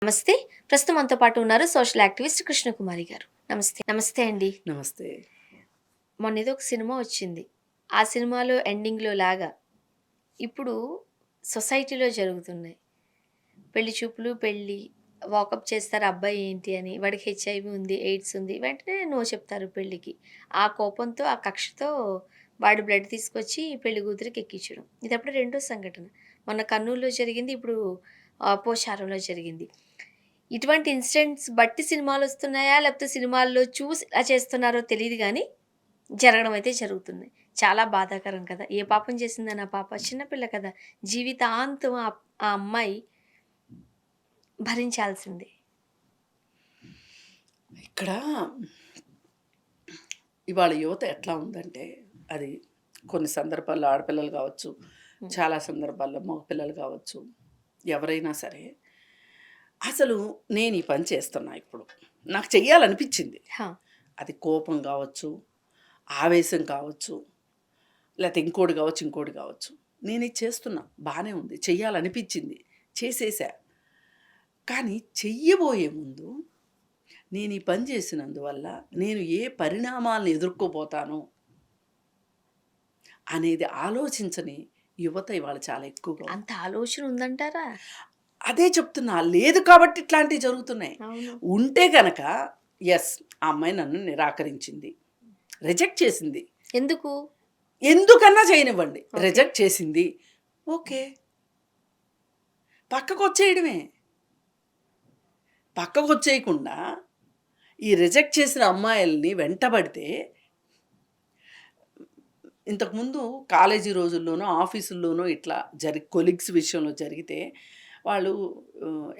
నమస్తే. ప్రస్తుతం మనతో పాటు ఉన్నారు సోషల్ యాక్టివిస్ట్ కృష్ణకుమారి గారు. నమస్తే. నమస్తే అండి. నమస్తే. మొన్నేదో ఒక సినిమా వచ్చింది. ఆ సినిమాలో ఎండింగ్‌లో లాగా ఇప్పుడు సొసైటీలో జరుగుతున్నాయి. పెళ్లి చూపులు, పెళ్లి వాకప్ చేస్తారు అబ్బాయి ఏంటి అని. వాడికి హెచ్ఐవీ ఉంది, ఎయిడ్స్ ఉంది. వెంటనే నో చెప్తారు పెళ్ళికి. ఆ కోపంతో, ఆ కక్షతో వాడి బ్లడ్ తీసుకొచ్చి పెళ్లి కూతురికి ఎక్కించడం. ఇదప్పుడు రెండో సంఘటన. మొన్న కర్నూలులో జరిగింది. ఇప్పుడు పోచారంలో జరిగింది. ఇటువంటి ఇన్సిడెంట్స్ బట్టి సినిమాలొస్తున్నాయా? లేకపోతే సినిమాల్లో చూసి ఇలా చేస్తున్నారో తెలీదు గానీ, జరగడం అయితే జరుగుతుంది. చాలా బాధాకరం కదా! ఏ పాపం చేసిందని ఆ పాప? చిన్న పిల్ల కదా! జీవితాంతం ఆ అమ్మాయి భరించాల్సిందే. ఇక్కడ ఇవాళ యువత ఎట్లా ఉందంటే, అది కొన్ని సందర్భాల్లో ఆడపిల్లలు కావచ్చు, హ్మ్. చాలా సందర్భాల్లో మగపిల్లలు కావచ్చు, ఎవరైనా సరే, అసలు నేను ఈ పని చేస్తున్నా ఇప్పుడు. నాకు చెయ్యాలనిపించింది. హా! అది కోపం కావచ్చు, ఆవేశం కావచ్చు, లేతే ఇంకోటి కావచ్చు, ఇంకోటి కావచ్చు. నేను ఇది చేస్తున్నా. బానే ఉంది. చెయ్యాలనిపించింది. చేసేసా. కానీ చెయ్యబోయే ముందు నేను ఈ పని చేసినందువల్ల నేను ఏ పరిణామాలను ఎదుర్కోబోతాను అనేది ఆలోచించని యువత ఇవాళ చాలా ఎక్కువగా ఉంది. అంత ఆలోచన ఉందంటారా? అదే చెప్తున్నా. లేదు కాబట్టి ఇట్లాంటివి జరుగుతున్నాయి. అవును. ఉంటే గనక యెస్, ఆ అమ్మాయి నన్ను నిరాకరించింది. రిజెక్ట్ చేసింది. ఎందుకు? ఎందుకన్నా చేయనివ్వండి. ఓకే. రిజెక్ట్ చేసింది. ఓకే. పక్కకొచ్చేయడమే. పక్కకొచ్చేయకుండా ఈ రిజెక్ట్ చేసిన అమ్మాయిల్ని వెంటబడితే ఇంతకుముందు కాలేజీ రోజుల్లోనో, ఆఫీసుల్లోనో ఇట్లా కొలీగ్స్ విషయంలో జరిగితే వాళ్ళు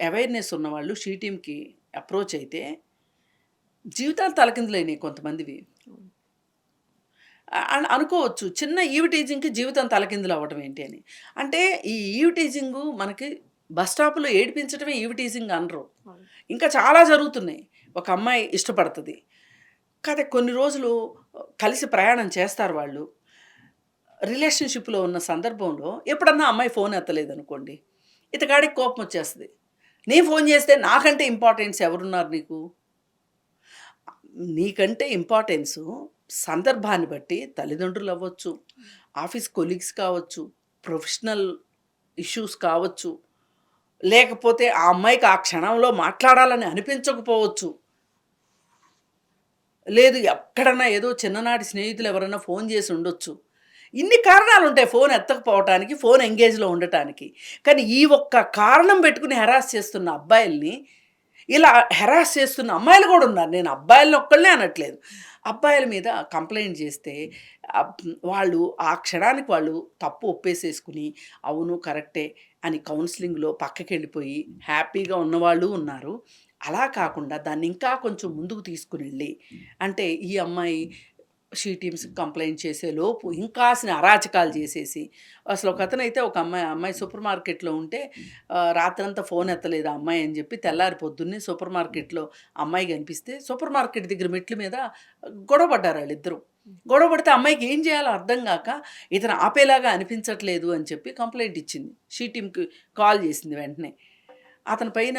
అవేర్‌నెస్ ఉన్నవాళ్ళు షీ టీమ్‌కి అప్రోచ్ అయితే జీవితాలు తలకిందులైనయి కొంతమందివి. అవును. అనుకోవచ్చు చిన్న ఈవ్ టీజింగ్‌కి జీవితం తలకిందులు అవ్వటం ఏంటి అని. అంటే ఈ ఈవ్ టీజింగు మనకి బస్ స్టాప్‌లో ఏడిపించడమే ఈవ్ టీజింగ్ అనరు. అవును. ఇంకా చాలా జరుగుతున్నాయి. ఒక అమ్మాయి ఇష్టపడతది. కాతే కొన్ని రోజులు కలిసి ప్రయాణం చేస్తారు వాళ్ళు. రిలేషన్‌షిప్‌లో ఉన్న సందర్భంలో ఎప్పుడన్నా అమ్మాయి ఫోన్ ఎత్తలేదనుకోండి, ఇతగాడికి కోపమొచ్చేస్తది. నేను ఫోన్ చేస్తే నాకంటే ఇంపార్టెన్స్ ఎవరున్నారు నీకు? నీకంటే ఇంపార్టెన్సు సందర్భాన్ని బట్టి తల్లిదండ్రులవ్వచ్చు, ఆఫీస్ కొలీగ్స్ కావచ్చు, ప్రొఫెషనల్ ఇష్యూస్ కావచ్చు, లేకపోతే ఆ అమ్మాయికి ఆ క్షణంలో మాట్లాడాలని అనిపించకపోవచ్చు. లేదు ఎక్కడన్నా ఏదో చిన్ననాటి స్నేహితులు ఎవరైనా ఫోన్ చేసి ఉండొచ్చు. ఇన్ని కారణాలుంటాయి ఫోన్ ఎత్తకపోవటానికి, ఫోన్ ఎంగేజ్‌లో ఉండటానికి. కానీ ఈ ఒక్క కారణం పెట్టుకుని హెరాస్ చేస్తున్న అబ్బాయిల్ని, ఇలా హెరాస్ చేస్తున్న అమ్మాయిలు కూడా ఉన్నారు. నేను అబ్బాయిలని ఒక్కళ్ళనే అనట్లేదు. అబ్బాయిల మీద కంప్లెయింట్ చేస్తే వాళ్ళు ఆ క్షణానికి వాళ్ళు తప్పు ఒప్పేసేసుకుని, అవును కరెక్టే అని కౌన్సిలింగ్‌లో పక్కకెళ్ళిపోయి హ్యాపీగా ఉన్నవాళ్ళు ఉన్నారు. అలా కాకుండా దాన్ని ఇంకా కొంచెం ముందుకు తీసుకొనెళ్ళి, అంటే ఈ అమ్మాయి షీ టీమ్స్‌కి కంప్లెయింట్ చేసేలోపు ఇంకాసిన అరాచకాలు చేసేసి, అసలు ఒకతనైతే ఒక అమ్మాయి సూపర్ మార్కెట్‌లో ఉంటే రాత్రంతా ఫోన్ ఎత్తలేదు ఆ అమ్మాయి అని చెప్పి తెల్లారి పొద్దున్నే సూపర్ మార్కెట్‌లో అమ్మాయి కనిపిస్తే సూపర్ మార్కెట్ దగ్గర మెట్ల మీద గొడవ పడ్డారు ఆళ్ళిద్దరూ. గొడవ పడితే అమ్మాయికి ఏం చేయాలో అర్థం గాక ఇతను ఆపేలాగా అనిపించట్లేదు అని చెప్పి కంప్లెయింట్ ఇచ్చింది. షీ టీమ్‌కి కాల్ చేసింది వెంటనే. అతని పైన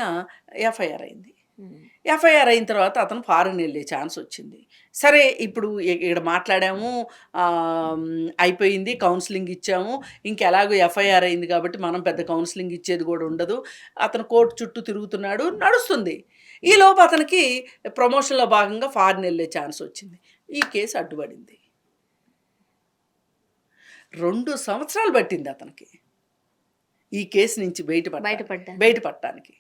ఎఫ్ఐఆర్ అయింది. హ్మ్. ఎఫ్ఐఆర్ అయిన తర్వాత అతను ఫారెన్ వెళ్ళే ఛాన్స్ వచ్చింది. సరే ఇప్పుడు ఈడ మాట్లాడాము, అయిపోయింది, కౌన్సిలింగ్ ఇచ్చాము. ఇంకెలాగో ఎఫ్ఐఆర్ అయింది కాబట్టి మనం పెద్ద కౌన్సిలింగ్ ఇచ్చేది కూడా ఉండదు. అతను కోర్ట్ చుట్టూ తిరుగుతున్నాడు, నడుస్తుంది. ఈలోపు అతనికి ప్రమోషన్‌లో భాగంగా ఫారెన్ వెళ్ళే ఛాన్స్ వచ్చింది. ఈ కేసు అడ్డుపడింది. 2 సంవత్సరాలు పట్టింది అతనికి ఈ కేసు నుంచి బయటపడ్డా. బయటపడటానికి.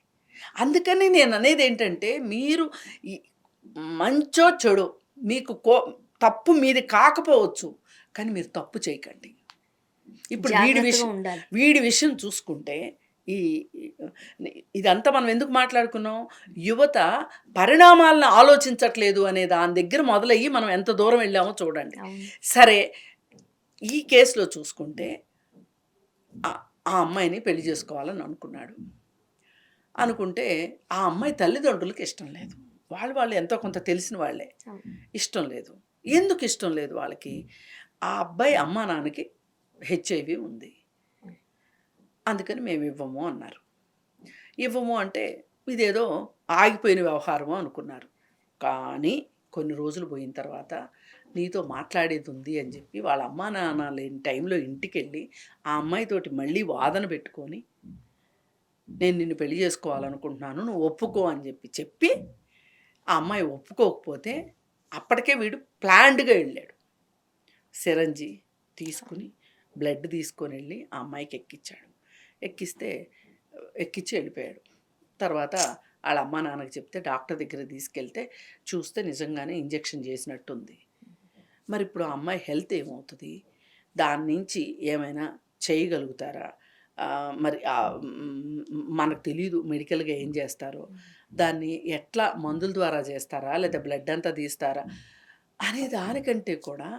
అందుకని నేననేదేంటంటే, మీరు ఈ మంచో, చెడో మీకు తప్పు మీది కాకపోవచ్చు. కానీ మీరు తప్పు చేయకండి. ఇప్పుడు జాగ్రత్తగా ఉండాలి. వీడి విషయం చూసుకుంటే, ఈ ఇదంతా మనం ఎందుకు మాట్లాడుకున్నాం? యువత పరిణామాలను ఆలోచించట్లేదు అనే దాని దగ్గర మొదలయ్యి మనం ఎంత దూరం వెళ్ళామో చూడండి. అవును. సరే, ఈ కేసులో చూసుకుంటే ఆ అమ్మాయిని పెళ్లి చేసుకోవాలని అనుకున్నాడు. అనుకుంటే ఆ అమ్మాయి తల్లిదండ్రులకి ఇష్టం లేదు. వాళ్ళు ఎంతో కొంత తెలిసిన వాళ్ళే. అవును. ఇష్టం లేదు. ఎందుకు ఇష్టం లేదు వాళ్ళకి? ఆ అబ్బాయి అమ్మా నాన్నకి హెచ్ఐవి ఉంది. అందుకని మేము ఇవ్వము అన్నారు. ఇవ్వము అంటే ఇదేదో ఆగిపోయిన వ్యవహారము అనుకున్నారు. కానీ కొన్ని రోజులు పోయిన తర్వాత నీతో మాట్లాడేది ఉంది అని చెప్పి వాళ్ళ అమ్మా నాన్న లేని టైంలో ఇంటికెళ్ళి ఆ అమ్మాయితోటి మళ్ళీ వాదన పెట్టుకొని నేను నిన్ను పెళ్లి చేసుకోవాలనుకుంటున్నాను నువ్వు ఒప్పుకో అని చెప్పి ఆ అమ్మాయి ఒప్పుకోకపోతే అప్పటికే వీడు ప్లాన్డ్గా వెళ్ళాడు. సిరంజి తీసుకుని బ్లడ్ తీసుకొని వెళ్ళి ఆ అమ్మాయికి ఎక్కించాడు. ఎక్కించి వెళ్ళిపోయాడు. తర్వాత వాళ్ళ అమ్మా నాన్నకి చెప్తే డాక్టర్ దగ్గర తీసుకెళ్తే చూస్తే నిజంగానే ఇంజెక్షన్ చేసినట్టుంది. మరి ఇప్పుడు ఆ అమ్మాయి హెల్త్ ఏమవుతుంది? దాని నుంచి ఏమైనా చేయగలుగుతారా? మరి మనకు తెలీదు మెడికల్గా ఏం చేస్తారో, దాన్ని ఎట్లా మందుల ద్వారా చేస్తారా లేదా బ్లడ్ అంతా తీస్తారా అనే దానికంటే కూడా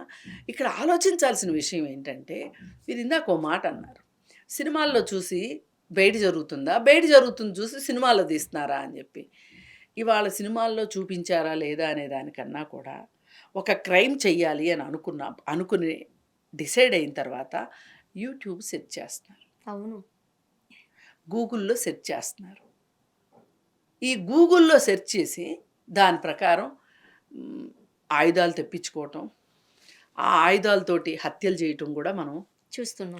ఇక్కడ ఆలోచించాల్సిన విషయం ఏంటంటే, మీరు ఇందాక ఓ మాట అన్నారు, సినిమాల్లో చూసి బయట జరుగుతుందా, బయట జరుగుతుంది చూసి సినిమాల్లో తీస్తున్నారా అని చెప్పి. ఇవాళ సినిమాల్లో చూపించారా లేదా అనే దానికన్నా కూడా ఒక క్రైమ్ చెయ్యాలి అని అనుకుని డిసైడ్ అయిన తర్వాత యూట్యూబ్ సెర్చ్ చేస్తున్నారు, అవును. గూగుల్లో సెర్చ్ చేస్తున్నారు. ఈ గూగుల్లో సెర్చ్ చేసి దాని ప్రకారం ఆయుధాలు తెప్పించుకోవటం, ఆ ఆయుధాలతోటి హత్యలు చేయటం కూడా మనం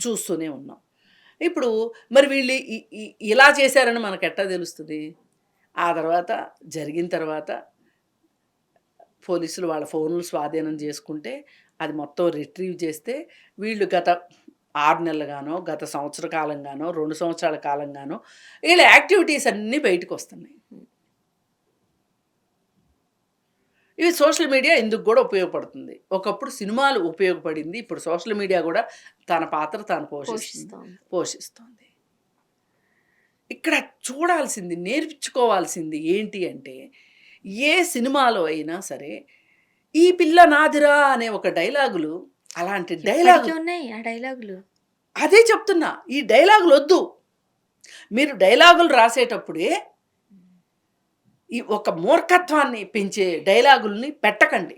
చూస్తూనే ఉన్నాం. ఇప్పుడు మరి వీళ్ళు ఇలా చేశారని మనకు ఎట్టా తెలుస్తుంది? ఆ తర్వాత జరిగిన తర్వాత పోలీసులు వాళ్ళ ఫోన్లు స్వాధీనం చేసుకుంటే అది మొత్తం రిట్రీవ్ చేస్తే వీళ్ళు గత 6 నెలలుగానో గత సంవత్సర కాలంగానో 2 సంవత్సరాల కాలంగానో వీళ్ళ యాక్టివిటీస్ అన్నీ బయటకు వస్తున్నాయి. ఇవి సోషల్ మీడియా ఇందుకు కూడా ఉపయోగపడుతుంది. ఒకప్పుడు సినిమాలు ఉపయోగపడింది, ఇప్పుడు సోషల్ మీడియా కూడా తన పాత్ర తాను పోషిస్తోంది. ఇక్కడ చూడాల్సింది, నేర్పించుకోవాల్సింది ఏంటి అంటే, ఏ సినిమాలో అయినా సరే ఈ పిల్ల నాదిరా అనే ఒక డైలాగులు, అలాంటి డైలాగులు అదే చెప్తున్నా, ఈ డైలాగులు వద్దు. మీరు డైలాగులు రాసేటప్పుడే ఈ ఒక మూర్ఖత్వాన్ని పెంచే డైలాగుల్ని పెట్టకండి.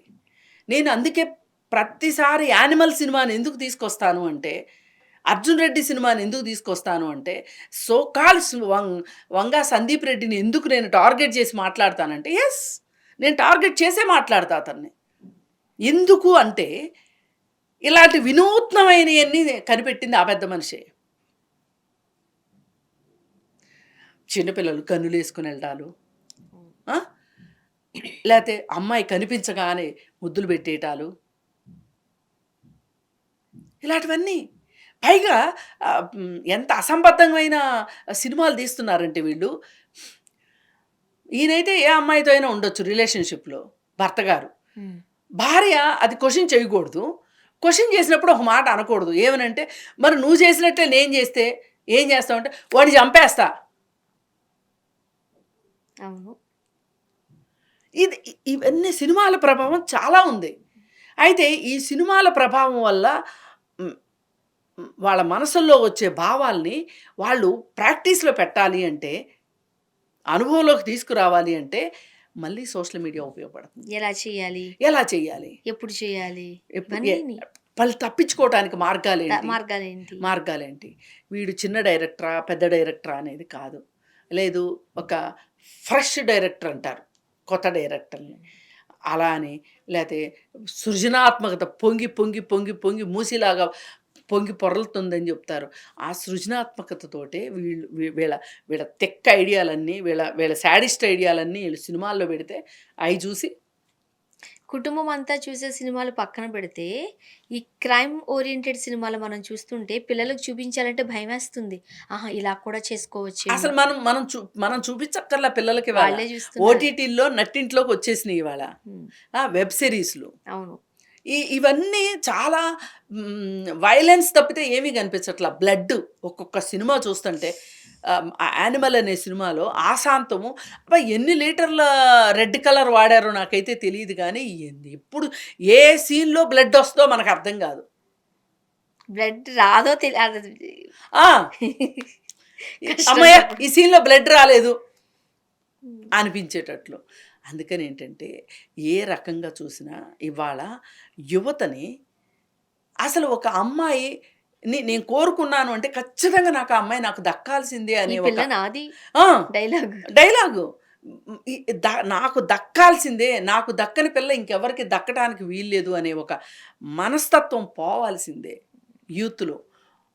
నేను అందుకే ప్రతిసారి యానిమల్ సినిమాని ఎందుకు తీసుకొస్తాను అంటే, అర్జున్ రెడ్డి సినిమాని ఎందుకు తీసుకొస్తాను అంటే, సోకాల్స్ వంగా సందీప్ రెడ్డిని ఎందుకు నేను టార్గెట్ చేసి మాట్లాడతానంటే, ఎస్ నేను టార్గెట్ చేసే మాట్లాడతా అతన్ని. ఎందుకు అంటే ఇలాంటి వినూత్నమైనవన్నీ కనిపెట్టింది ఆ పెద్ద మనిషే. చిన్నపిల్లలు కన్నులు వేసుకుని వెళ్ళాలు, లేకపోతే అమ్మాయి కనిపించగానే ముద్దులు పెట్టేటాలు, ఇలాంటివన్నీ. పైగా ఎంత అసంబద్ధమైన సినిమాలు తీస్తున్నారంటే వీళ్ళు. ఈయనైతే ఏ అమ్మాయితో అయినా ఉండొచ్చు రిలేషన్షిప్లో, భర్త గారు. భార్య అది క్వశ్చన్ చేయకూడదు. క్వశ్చన్ చేసినప్పుడు ఒక మాట అనకూడదు. ఏమనంటే, మరి నువ్వు చేసినట్టే నేను చేస్తే ఏం చేస్తావంటే, వాడిని చంపేస్తా. అవును. ఇవన్నీ సినిమాల ప్రభావం చాలా ఉంది. అయితే ఈ సినిమాల ప్రభావం వల్ల వాళ్ళ మనసుల్లో వచ్చే భావాల్ని వాళ్ళు ప్రాక్టీస్లో పెట్టాలి అంటే, అనుభవంలోకి తీసుకురావాలి అంటే మళ్ళీ సోషల్ మీడియా ఉపయోగపడుతుంది. ఎలా చేయాలి, ఎప్పుడు చేయాలి, వాళ్ళు తప్పించుకోవటానికి మార్గాలేంటి. వీడు చిన్న డైరెక్టరా పెద్ద డైరెక్టరా అనేది కాదు. లేదు, ఒక ఫ్రెష్ డైరెక్టర్ అంటారు కొత్త డైరెక్టర్ని, అలా అని లేకపోతే సృజనాత్మకత పొంగి పొంగి పొంగి పొంగి మూసిలాగా పొంగి పొరలుతుందని చెప్తారు. ఆ సృజనాత్మకతతోటే వీళ్ళ తెక్క ఐడియాలన్నీ, వీళ్ళ శాడిస్ట్ ఐడియాలన్నీ వీళ్ళు సినిమాల్లో పెడితే అవి చూసి కుటుంబం అంతా చూసే సినిమాలు పక్కన పెడితే, ఈ క్రైమ్ ఓరియంటెడ్ సినిమాలు మనం చూస్తుంటే పిల్లలకు చూపించాలంటే భయమేస్తుంది. ఆహా, ఇలా కూడా చేసుకోవచ్చు. అసలు మనం చూపించక్కర్లా పిల్లలకి. వాళ్ళే చూస్తున్నారు. ఓటీటీల్లో నట్టింట్లోకి వచ్చేసినాయి ఇవాళ వెబ్ సిరీస్లు. అవును. ఇవన్నీ చాలా వైలెన్స్ తప్పితే ఏమీ కనిపించట్లా. బ్లడ్ ఒక్కొక్క సినిమా చూస్తుంటే, యానిమల్ అనే సినిమాలో ఆశాంతము ఎన్ని లీటర్ల రెడ్ కలర్ వాడారో నాకైతే తెలియదు, కానీ ఎప్పుడు ఏ సీన్లో బ్లడ్ వస్తుందో మనకు అర్థం కాదు. బ్లడ్ రాదో తెలియదు. అమ్మయ్య, ఈ సీన్లో బ్లడ్ రాలేదు అనిపించేటట్లు. అందుకని ఏంటంటే, ఏ రకంగా చూసినా ఇవాళ యువతని, అసలు ఒక అమ్మాయి నేను కోరుకున్నాను అంటే ఖచ్చితంగా నాకు ఆ అమ్మాయి నాకు దక్కాల్సిందే ఈ అనే పిల్ల ఒక నాది ఆ! డైలాగ్. డైలాగు. ఈ నాకు దక్కాల్సిందే, నాకు దక్కని పిల్ల ఇంకెవరికీ దక్కటానికి వీల్లేదు అనే ఒక మనస్తత్వం పోవాల్సిందే యూత్‌లో.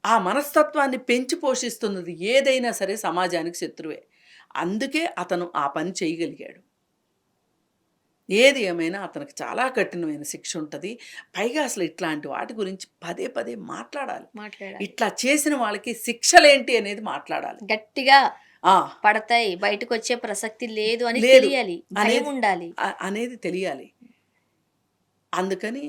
ఆ మనస్తత్వాన్ని పెంచి పోషిస్తున్నది ఏదైనా సరే సమాజానికి శత్రువే. అందుకే అతను ఆ పని చేయగలిగాడు. ఏది ఏమైనా అతనికి చాలా కఠినమైన శిక్ష ఉంటది. పైగా అసలు ఇట్లాంటి వాటి గురించి పదే పదే మాట్లాడాలి. మాట్లాడాలి. ఇట్లా చేసిన వాళ్ళకి శిక్షలేంటి అనేది మాట్లాడాలి. గట్టిగా ఆ! పడతాయి. బయటకొచ్చే ప్రసక్తి లేదు అని లేదు తెలియాలి. అనేది భయముండాలి. అనేది తెలియాలి. అందుకని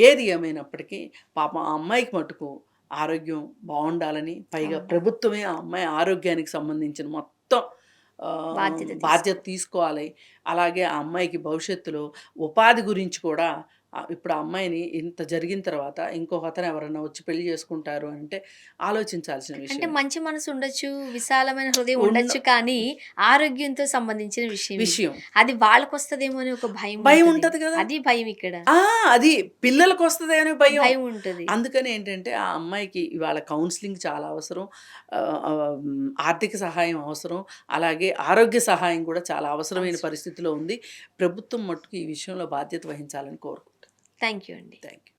ఏది ఏమైనప్పటికీ పాపం ఆ అమ్మాయికి మటుకు ఆరోగ్యం బావుండాలని, పైగా అవును. ప్రభుత్వమే ఆ అమ్మాయి ఆరోగ్యానికి సంబంధించిన మొత్తం బాధ్యత బాధ్యత తీసుకోవాలి. తీసుకోవాలి. అలాగే ఆ అమ్మాయికి భవిష్యత్తులో ఉపాధి గురించి కూడా ఇప్పుడు ఆ అమ్మాయిని ఇంత జరిగిన తర్వాత ఇంకొకతను ఎవరన్నా వచ్చి పెళ్లి చేసుకుంటారు అంటే ఆలోచించాల్సిన అంటే విషయమే. మంచి మనసు ఉండొచ్చు, విశాలమైన హృదయం ఉన్న ఉండొచ్చు కానీ, ఆరోగ్యంతో సంబంధించిన విషయం ఇది. విషయం. అది వాళ్ళకొస్తదేమో అని ఒక భయం భయం ఉంటది. ఉంటది గదా! అది భయం ఇక్కడ. ఆ! అది పిల్లలకొస్తది అనే భయం. భయం ఉంటది. అందుకని ఏంటంటే, ఆ అమ్మాయికి ఇవాళ కౌన్సెలింగ్ చాలా అవసరం. ఆర్థిక సహాయం అవసరం. అలాగే ఆరోగ్య సహాయం కూడా చాలా అవసరమైన అవసరం. పరిస్థితిలో ఉంది. ప్రభుత్వం మట్టుకు ఈ విషయంలో బాధ్యత వహించాలని కోరుకుంటున్నాను. థాంక్ యూ అండి. Thank you.